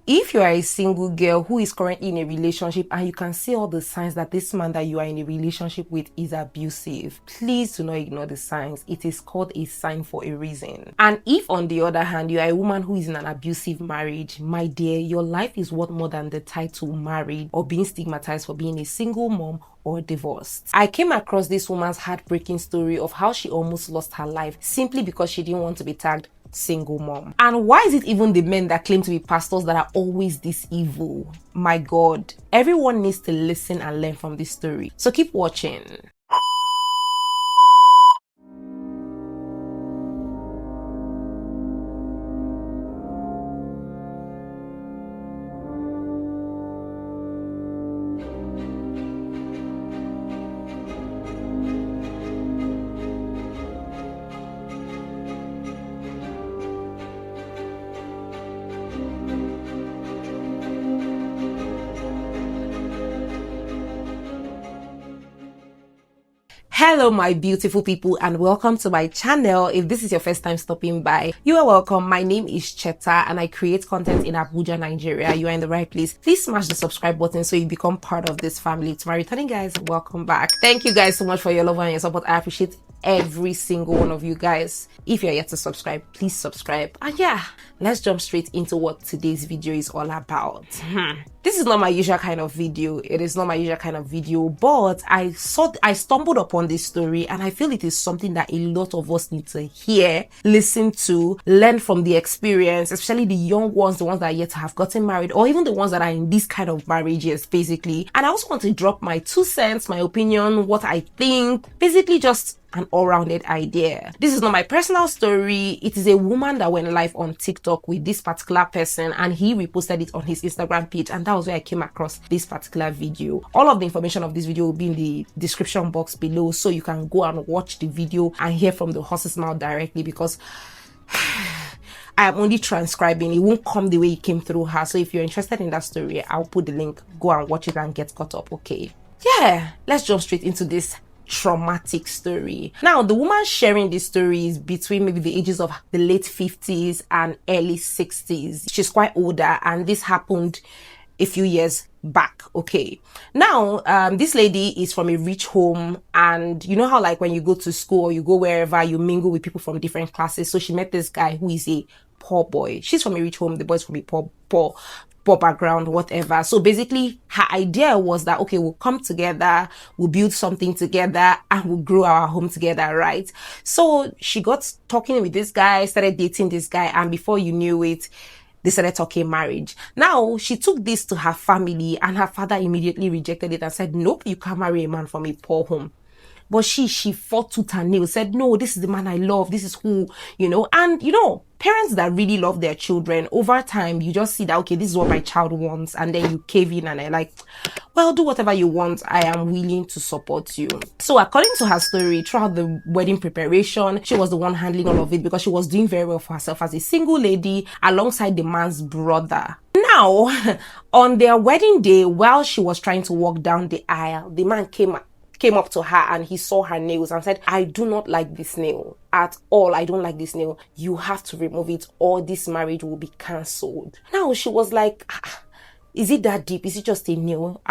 If you are a single girl who is currently in a relationship and you can see all the signs that this man that you are in a relationship with is abusive, please do not ignore the signs. It is called a sign for a reason. And if on the other hand, you are a woman who is in an abusive marriage, my dear, your life is worth more than the title married or being stigmatized for being a single mom or divorced. I came across this woman's heartbreaking story of how she almost lost her life simply because she didn't want to be tagged single mom. And why is it even the men that claim to be pastors that are always this evil? My God, everyone needs to listen and learn from this story. So keep watching. Hello my beautiful people and welcome to my channel. If this is your first time stopping by, you are welcome. My name is Cheta and I create content in Abuja, Nigeria. You are in the right place. Please smash the subscribe button so you become part of this family. To my returning guys, welcome back. Thank you guys so much for your love and your support. I appreciate every single one of you guys. If you're yet to subscribe, please subscribe. And yeah, let's jump straight into what today's video is all about. This is not my usual kind of video. It is not my usual kind of video, but I stumbled upon this story and I feel it is something that a lot of us need to hear, listen to, learn from the experience, especially the young ones, the ones that are yet to have gotten married, or even the ones that are in this kind of marriages, basically. And I also want to drop my 2 cents, my opinion, what I think, basically just an all-rounded idea. This is not my personal story. It is a woman that went live on TikTok with this particular person and he reposted it on his Instagram page, and that was where I came across this particular video. All of the information of this video will be in the description box below, so you can go and watch the video and hear from the horse's mouth directly, because I am only transcribing. It won't come the way it came through her. So if you're interested in that story, I'll put the link. Go and watch it and get caught up, okay? Yeah, let's jump straight into this traumatic story. Now, the woman sharing this story is between maybe the ages of the late 50s and early 60s. She's quite older and this happened a few years back, okay? Now, this lady is from a rich home, and you know how like when you go to school or you go wherever, you mingle with people from different classes. So she met this guy who is a poor boy. She's from a rich home, the boy's from a poor background, whatever. So basically her idea was that, okay, we'll come together, we'll build something together, and we'll grow our home together, right? So she got talking with this guy, started dating this guy, and before you knew it, they started talking marriage. Now, she took this to her family and her father immediately rejected it and said, nope, you can't marry a man from a poor home. But she fought tooth and nail, said, no, this is the man I love. This is who, you know. And, you know, parents that really love their children, over time, you just see that, okay, this is what my child wants. And then you cave in and are like, well, do whatever you want. I am willing to support you. So according to her story, throughout the wedding preparation, she was the one handling all of it because she was doing very well for herself as a single lady alongside the man's brother. Now, on their wedding day, while she was trying to walk down the aisle, the man came up to her and he saw her nails and said, I do not like this nail at all. I don't like this nail. You have to remove it or this marriage will be cancelled. Now she was like, is it that deep? Is it just a nail?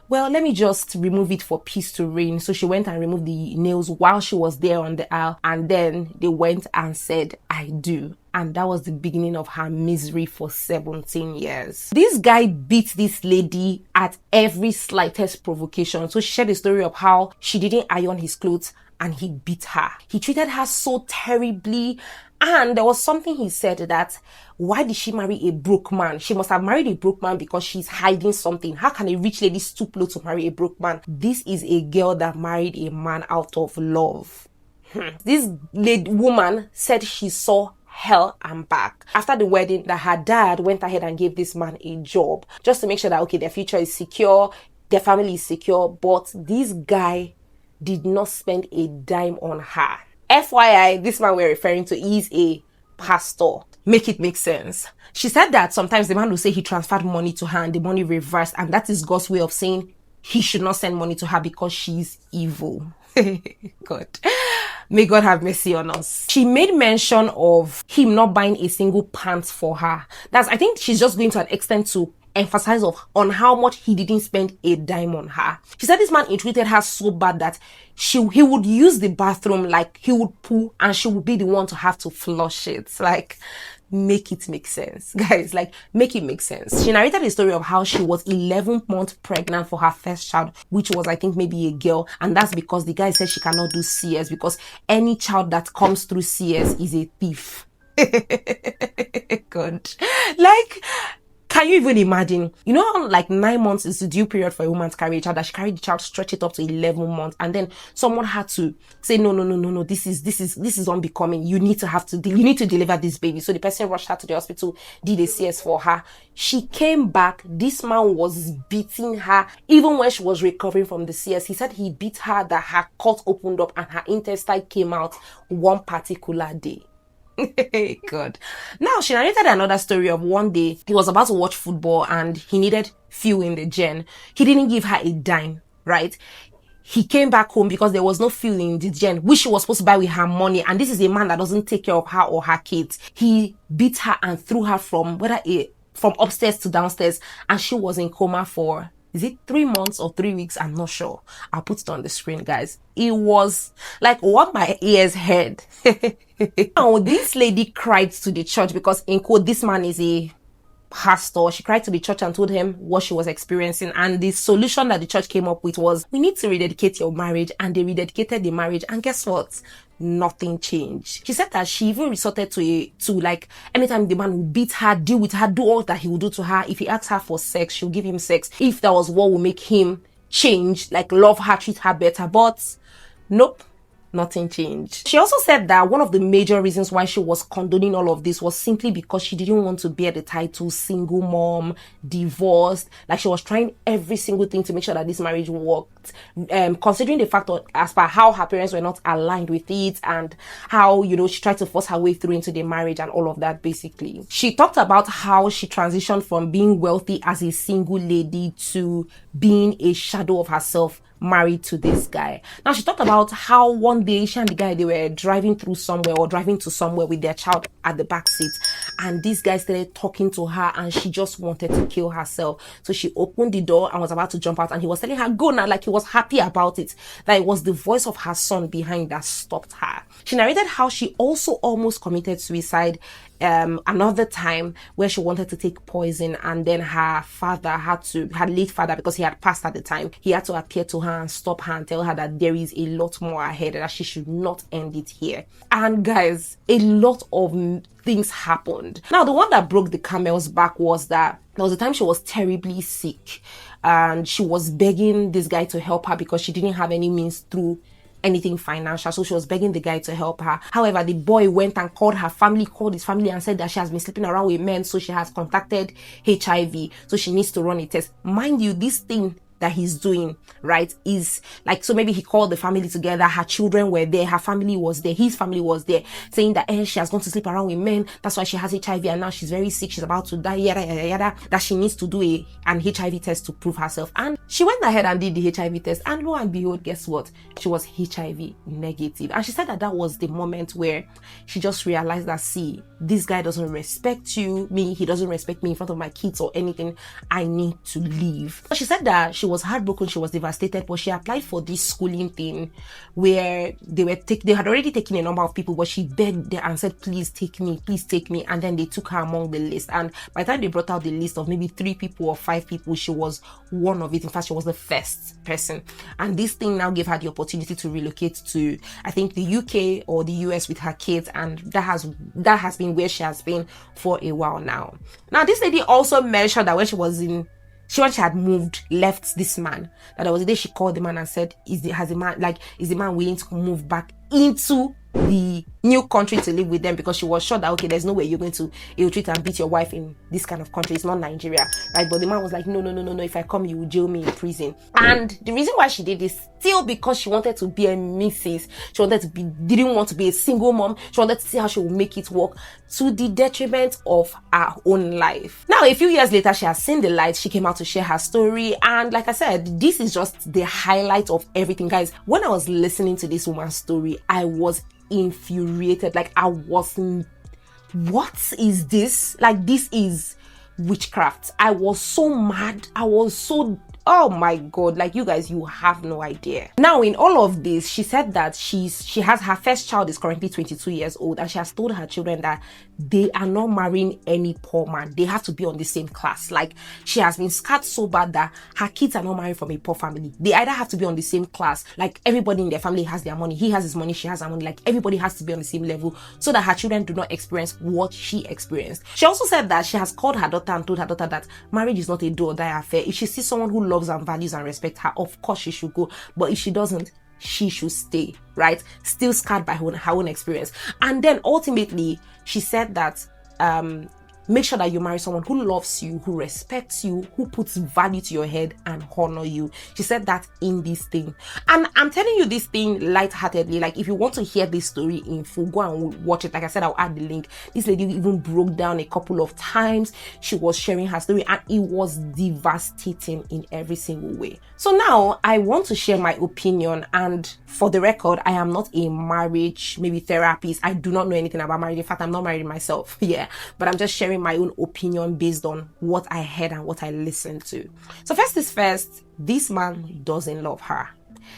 Well, let me just remove it for peace to reign. So she went and removed the nails while she was there on the aisle, and then they went and said, I do. And that was the beginning of her misery for 17 years. This guy beat this lady at every slightest provocation. So she shared the story of how she didn't iron his clothes and he beat her. He treated her so terribly. And there was something he said that, why did she marry a broke man? She must have married a broke man because she's hiding something. How can a rich lady stoop low to marry a broke man? This is a girl that married a man out of love. This woman said she saw hell and back after the wedding, that her dad went ahead and gave this man a job just to make sure that, okay, their future is secure, their family is secure, but this guy did not spend a dime on her. FYI, this man we're referring to is a pastor. Make it make sense. She said that sometimes the man will say he transferred money to her and the money reversed, and that is God's way of saying he should not send money to her because she's evil. God. May God have mercy on us. She made mention of him not buying a single pant for her. I think she's just going to an extent to emphasize on how much he didn't spend a dime on her. She said this man treated her so bad that he would use the bathroom, like he would poo and she would be the one to have to flush it. Like, make it make sense, guys. Like, make it make sense. She narrated the story of how she was 11 months pregnant for her first child, which was, I think, maybe a girl, and that's because the guy said she cannot do CS because any child that comes through CS is a thief. God, like, can you even imagine? You know how like 9 months is the due period for a woman to carry a child, that she carried the child, stretch it up to 11 months, and then someone had to say no, this is unbecoming. You need to deliver this baby. So the person rushed her to the hospital, did a CS for her. She came back. This man was beating her even when she was recovering from the CS. He said he beat her that her cut opened up and her intestine came out one particular day. God. Now, she narrated another story of one day he was about to watch football and he needed fuel in the gen. He didn't give her a dime, right? He came back home because there was no fuel in the gen, which she was supposed to buy with her money. And this is a man that doesn't take care of her or her kids. He beat her and threw her from upstairs to downstairs, and she was in coma for, is it 3 months or 3 weeks? I'm not sure. I'll put it on the screen, guys. It was like what my ears heard. Now, this lady cried to the church because, in quote, this man is a pastor. She cried to the church and told him what she was experiencing. And the solution that the church came up with was, we need to rededicate your marriage. And they rededicated the marriage. And guess what? Nothing changed. She said that she even resorted to like, anytime the man would beat her, deal with her, do all that he would do to her. If he asked her for sex, she'll give him sex. If that was what would make him change, like love her, treat her better. But nope. Nothing changed. She also said that one of the major reasons why she was condoning all of this was simply because she didn't want to bear the title single mom, divorced. Like, she was trying every single thing to make sure that this marriage worked. Considering the fact that as per how her parents were not aligned with it, and how, you know, she tried to force her way through into the marriage and all of that, basically. She talked about how she transitioned from being wealthy as a single lady to being a shadow of herself married to this guy. Now, she talked about how one day she and the guy, they were driving through somewhere or driving to somewhere with their child at the back seat, and this guy started talking to her and she just wanted to kill herself. So she opened the door and was about to jump out, and he was telling her, go now, like he was happy about it. That it was the voice of her son behind that stopped her. She narrated how she also almost committed suicide another time, where she wanted to take poison, and then her late father, because he had passed at the time, he had to appear to her and stop her and tell her that there is a lot more ahead, that she should not end it here. And guys, a lot of things happened. Now, the one that broke the camel's back was that there was a time she was terribly sick and she was begging this guy to help her because she didn't have any means through anything financial, so she was begging the guy to help her. However, the boy went and called his family and said that she has been sleeping around with men, so she has contracted HIV, so she needs to run a test. Mind you, this thing that he's doing, right, is like, so maybe he called the family together, her children were there, her family was there, his family was there, saying that she has gone to sleep around with men, that's why she has HIV, and now she's very sick, she's about to die, yada yada yada, that she needs to do an HIV test to prove herself. And she went ahead and did the HIV test, and lo and behold, guess what? She was HIV negative. And she said that was the moment where she just realized that, see, this guy doesn't respect he doesn't respect me in front of my kids or anything, I need to leave. She said that she was heartbroken, she was devastated, but she applied for this schooling thing where they had already taken a number of people, but she begged and said, please take me, and then they took her among the list. And by the time they brought out the list of maybe 3 people or 5 people, she was one of it. In fact, she was the first person, and this thing now gave her the opportunity to relocate to, I think, the UK or the US with her kids, and that has been where she has been for a while now. Now, this lady also mentioned that when she had left this man, that there was a day she called the man and said, is the man willing to move back into the new country to live with them, because she was sure that, okay, there's no way you're going to ill-treat and beat your wife in this kind of country. It's not Nigeria, right? But the man was like, no, if I come, you will jail me in prison. And the reason why she did this, still because she wanted to be a missus. She wanted to be, didn't want to be a single mom. She wanted to see how she would make it work, to the detriment of her own life. Now, a few years later, she has seen the light. She came out to share her story. And like I said, this is just the highlight of everything. Guys, when I was listening to this woman's story, I was infuriated. Like, I wasn't, what is this? Like, this is witchcraft. I was so mad. I was so, oh my god, like, you guys, you have no idea. Now, in all of this, she said that she has, her first child is currently 22 years old, and she has told her children that they are not marrying any poor man. They have to be on the same class. Like, she has been scarred so bad that her kids are not married from a poor family. They either have to be on the same class. Like, everybody in their family has their money. He has his money, she has her money. Like, everybody has to be on the same level so that her children do not experience what she experienced. She also said that she has called her daughter and told her daughter that marriage is not a do or die affair. If she sees someone who loves and values and respects her, of course she should go. But if she doesn't, she should stay, right? Still scarred by her own experience. And then ultimately, she said that make sure that you marry someone who loves you, who respects you, who puts value to your head and honor you. She said that in this thing. And I'm telling you this thing lightheartedly. Like, if you want to hear this story in full, go and watch it. Like I said, I'll add the link. This lady even broke down a couple of times. She was sharing her story, and it was devastating in every single way. So now I want to share my opinion, and for the record, I am not a marriage therapist. I do not know anything about marriage. In fact, I'm not married myself. Yeah, but I'm just sharing my own opinion based on what I heard and what I listened to. So first is first, this man doesn't love her.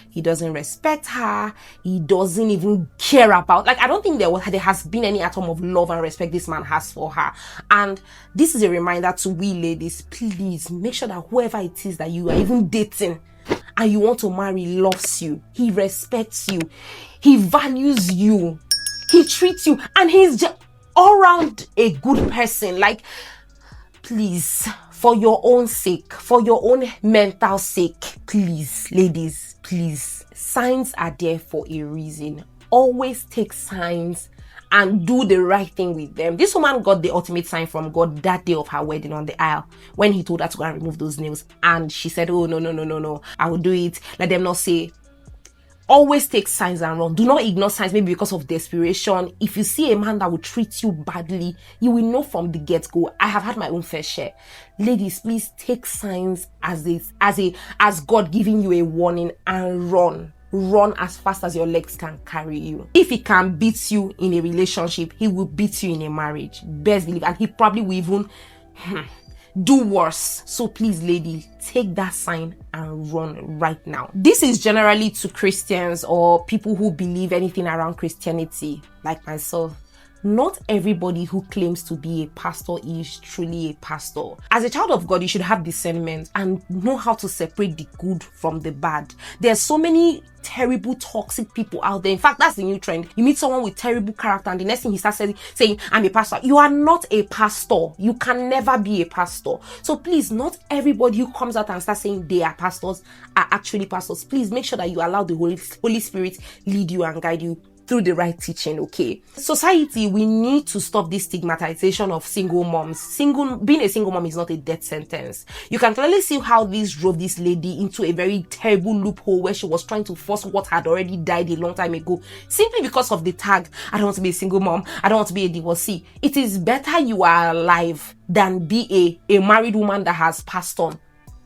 He doesn't respect her. He doesn't even care about, like, I don't think there has been any atom of love and respect this man has for her. And this is a reminder to we ladies, please make sure that whoever it is that you are even dating and you want to marry loves you. He respects you. He values you. He treats you, and he's just all around a good person. Like, please, for your own sake, for your own mental sake, please, ladies, please, signs are there for a reason. Always take signs and do the right thing with them. This woman got the ultimate sign from God that day of her wedding on the aisle, when he told her to go and remove those nails, and she said, oh, no, I will do it. Let them not say. Always take signs and run. Do not ignore signs, maybe because of desperation. If you see a man that will treat you badly, you will know from the get-go. I have had my own fair share. Ladies, please take signs as God giving you a warning and run. Run as fast as your legs can carry you. If he can beat you in a relationship, he will beat you in a marriage. Best believe. And he probably will even do worse. So please, lady, take that sign and run right now. This is generally to Christians or people who believe anything around Christianity, like myself. Not everybody who claims to be a pastor is truly a pastor. As a child of God, you should have discernment and know how to separate the good from the bad. There's so many terrible, toxic people out there. In fact, that's the new trend. You meet someone with terrible character, and the next thing he starts saying, I'm a pastor. You are not a pastor. You can never be a pastor. So please, not everybody who comes out and starts saying they are pastors are actually pastors. Please make sure that you allow the Holy Spirit lead you and guide you through the right teaching, okay? Society, we need to stop this stigmatization of single moms. Being a single mom is not a death sentence. You can clearly see how this drove this lady into a very terrible loophole where she was trying to force what had already died a long time ago, simply because of the tag, I don't want to be a single mom, I don't want to be a divorcee. It is better you are alive than be a married woman that has passed on.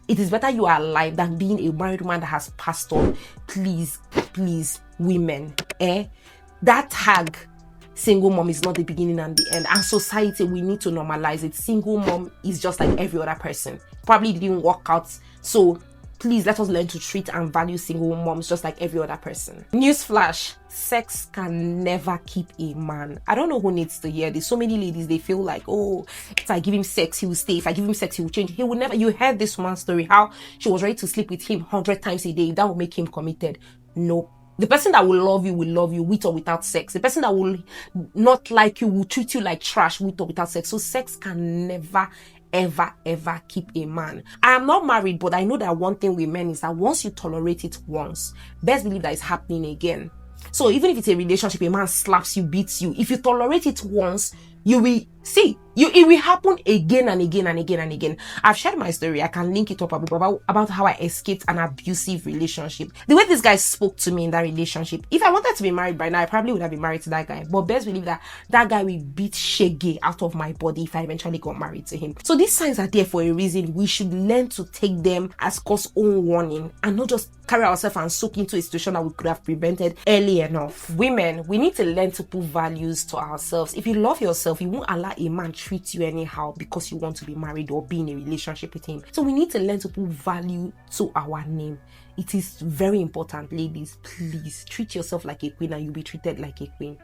It is better you are alive than being a married woman that has passed on. Please, women, that tag, single mom, is not the beginning and the end. And society, we need to normalize it. Single mom is just like every other person. Probably didn't work out. So please, let us learn to treat and value single moms just like every other person. Newsflash, sex can never keep a man. I don't know who needs to hear this. So many ladies, they feel like, oh, if I give him sex, he will stay. If I give him sex, he will change. He will never. You heard this woman's story, how she was ready to sleep with him 100 times a day. That will make him committed. Nope. The person that will love you with or without sex. The person that will not like you will treat you like trash with or without sex. So sex can never, ever keep a man. I am not married, but I know that one thing with men is that once you tolerate it once, best believe that it's happening again. So even if it's a relationship, a man slaps you, beats you, if you tolerate it once, you will see it will happen again and again and again and again. I've shared my story. I can link it up about how I escaped an abusive relationship. The way this guy spoke to me in that relationship. If I wanted to be married by now, I probably would have been married to that guy. But best believe that guy will beat shaggy out of my body if I eventually got married to him. So these signs are there for a reason. We should learn to take them as cause own warning and not just carry ourselves and soak into a situation that we could have prevented early enough. Women, we need to learn to put values to ourselves. If you love yourself, you won't allow a man treat you anyhow because you want to be married or be in a relationship with him. So we need to learn to put value to our name. It is very important, ladies. Please treat yourself like a queen and you'll be treated like a queen.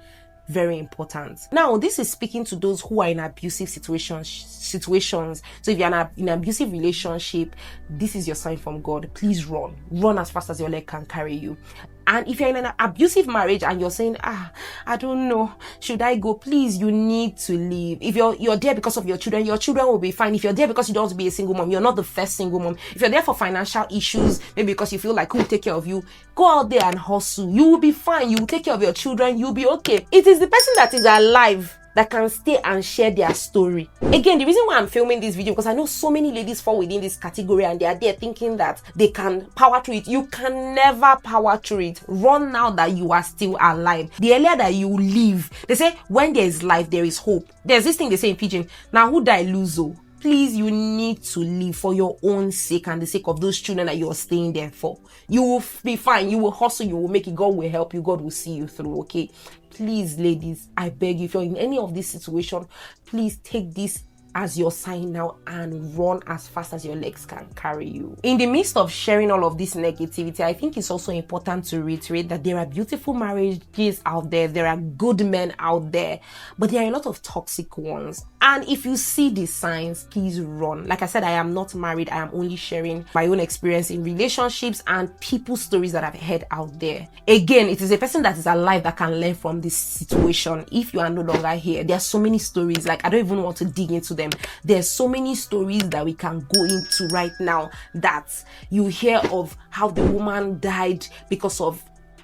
Very important. Now, this is speaking to those who are in abusive situations. So if you're in an abusive relationship, this is your sign from God. Please run as fast as your leg can carry you. And if you're in an abusive marriage and you're saying, I don't know, should I go? Please, you need to leave. If you're there because of your children will be fine. If you're there because you don't want to be a single mom, you're not the first single mom. If you're there for financial issues, maybe because you feel like who will take care of you, go out there and hustle. You will be fine. You will take care of your children. You'll be okay. It is the person that is alive that can stay and share their story. Again, the reason why I'm filming this video, because I know so many ladies fall within this category and they are there thinking that they can power through it. You can never power through it. Run now that you are still alive. The earlier that you leave, they say when there is life, there is hope. There's this thing they say in Pidgin, now who die lose. Please, you need to leave for your own sake and the sake of those children that you're staying there for. You will be fine. You will hustle. You will make it. God will help you. God will see you through. Okay. Please, ladies, I beg you, if you're in any of this situation, please take this as your sign now and run as fast as your legs can carry you. In the midst of sharing all of this negativity, I think it's also important to reiterate that there are beautiful marriages out there, there are good men out there, but there are a lot of toxic ones. And if you see these signs, please run. Like I said, I am not married. I am only sharing my own experience in relationships and people's stories that I've heard out there. Again, it is a person that is alive that can learn from this situation. If you are no longer here, there are so many stories, like I don't even want to dig into them. There's so many stories that we can go into right now that you hear of how the woman died because of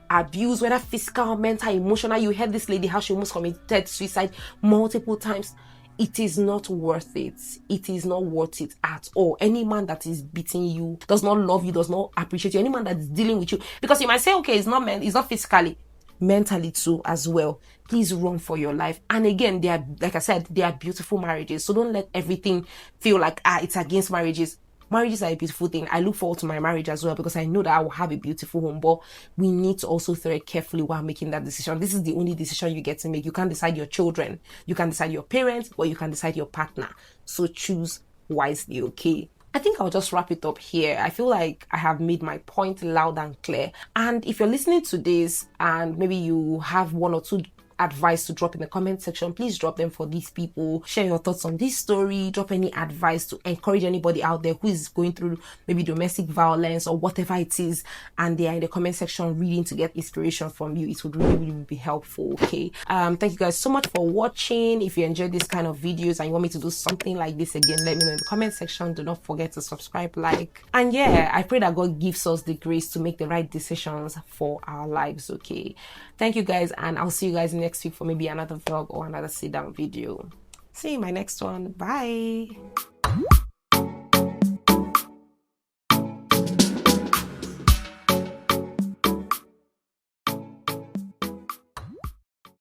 abuse, whether physical, mental, emotional. You heard this lady, how she almost committed suicide multiple times. It is not worth it. It is not worth it at all. Any man that is beating you, does not love you, does not appreciate you, any man that is dealing with you, because you might say, okay, it's not physically, mentally too as well. Please run for your life. And again, they are, like I said, they are beautiful marriages. So don't let everything feel like it's against marriages. Marriages are a beautiful thing. I look forward to my marriage as well because I know that I will have a beautiful home. But we need to also tread carefully while making that decision. This is the only decision you get to make. You can't decide your children. You can decide your parents, or you can decide your partner. So choose wisely, okay? I think I'll just wrap it up here. I feel like I have made my point loud and clear. And if you're listening to this and maybe you have one or two advice to drop in the comment section, please drop them for these people. Share your thoughts on this story. Drop any advice to encourage anybody out there who is going through maybe domestic violence or whatever it is, and they are in the comment section reading to get inspiration from you. It would really be helpful. Okay, thank you guys so much for watching. If you enjoyed this kind of videos and you want me to do something like this again, let me know in the comment section. Do not forget to subscribe, like, and yeah, I pray that God gives us the grace to make the right decisions for our lives. Okay, thank you guys, and I'll see you guys next week for maybe another vlog or another sit down video. See you in my next one. Bye.